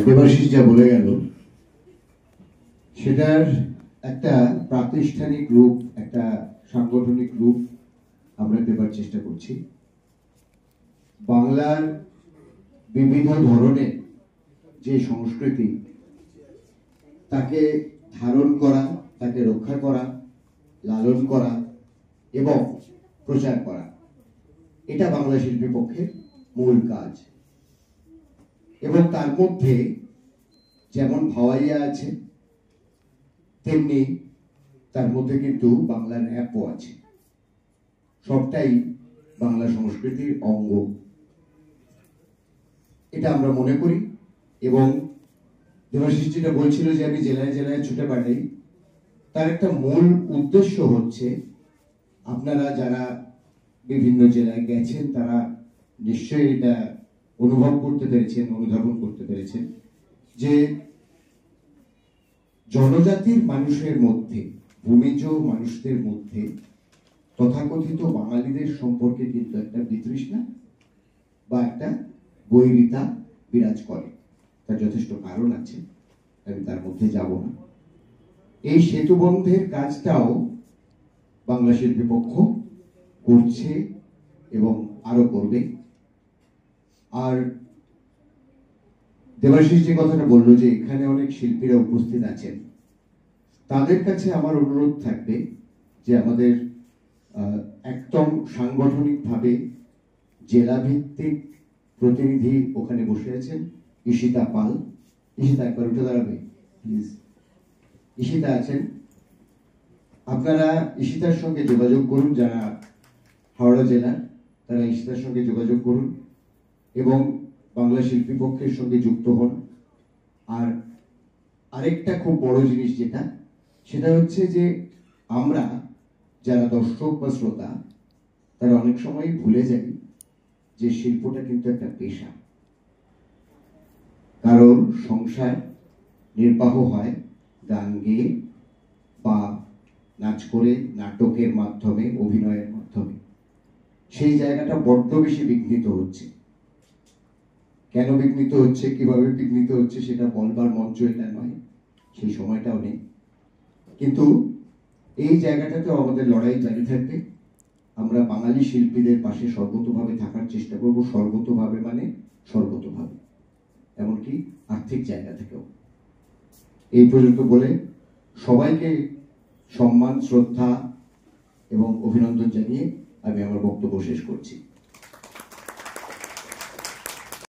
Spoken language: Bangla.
দেবাশিস যা বলে গেল সেটার একটা প্রাতিষ্ঠানিক রূপ, একটা সাংগঠনিক রূপ আমরা দেবার চেষ্টা করছি। বাংলার বিভিন্ন ধরনের যে সংস্কৃতি, তাকে ধারণ করা, তাকে রক্ষা করা, লালন করা এবং প্রচার করা, এটা বাংলা শিল্পী পক্ষের মূল কাজ। এবং তার মধ্যে যেমন ভাওয়াইয়া আছে, তেমনি তার মধ্যে কিন্তু বাংলা র্যাপও আছে। সবটাই বাংলা সংস্কৃতির অঙ্গ, এটা আমরা মনে করি। এবং দেবাশিস যেটা বলছিল যে আমি জেলায় জেলায় ছুটে বেড়াই, তার একটা মূল উদ্দেশ্য হচ্ছে, আপনারা যারা বিভিন্ন জেলায় গেছেন তারা নিশ্চয়ই এটা অনুভব করতে পেরেছেন, অনুধাবন করতে পেরেছেন যে জনজাতির মানুষের মধ্যে, ভূমিজ মানুষদের মধ্যে তথাকথিত বাঙালিদের সম্পর্কে কিন্তু একটা বিতৃষ্ণা বা একটা বৈরিতা বিরাজ করে। তার যথেষ্ট কারণ আছে, আমি তার মধ্যে যাব না। এই সেতুবন্ধের কাজটাও বাংলা শিল্পী পক্ষ করছে এবং আরো করবে। আর দেবাশিস যে কথাটা বললো যে এখানে অনেক শিল্পীরা উপস্থিত আছেন, তাদের কাছে আমার অনুরোধ থাকবে যে আমাদের একদম সাংগঠনিকভাবে জেলা ভিত্তিক প্রতিনিধি ওখানে বসে আছেন, ঈশিতা পাল। ঈশিতা একবার উঠে দাঁড়াবে প্লিজ। ঈশিতা আছেন, আপনারা ঈশিতার সঙ্গে যোগাযোগ করুন। যারা হাওড়া জেলার তারা ঈশিতার সঙ্গে যোগাযোগ করুন এবং বাংলা শিল্পী পক্ষের সঙ্গে যুক্ত হন। আর আরেকটা খুব বড় জিনিস যেটা, সেটা হচ্ছে যে আমরা যারা দর্শক বা শ্রোতা, তারা অনেক সময় ভুলে যাই যে শিল্পটা কিন্তু একটা পেশা। কারণ সংসার নির্বাহ হয় গান গেয়ে বা নাচ করে, নাটকের মাধ্যমে, অভিনয়ের মাধ্যমে। সেই জায়গাটা বড্ড বেশি বিঘ্নিত হচ্ছে। কেন বিঘ্নিত হচ্ছে, কিভাবে বিঘ্নিত হচ্ছে সেটা বলবার মঞ্চ এটা নয়, সেই সময়টাও নেই। কিন্তু এই জায়গাটাতেও আমাদের লড়াই জারি থাকবে। আমরা বাঙালি শিল্পীদের পাশে সর্বতোভাবে থাকার চেষ্টা করব। সর্বতোভাবে মানে সর্বতোভাবে, এমনকি আর্থিক জায়গা থেকেও। এই পর্যন্ত বলে সবাইকে সম্মান, শ্রদ্ধা এবং অভিনন্দন জানিয়ে আমি আমার বক্তব্য শেষ করছি।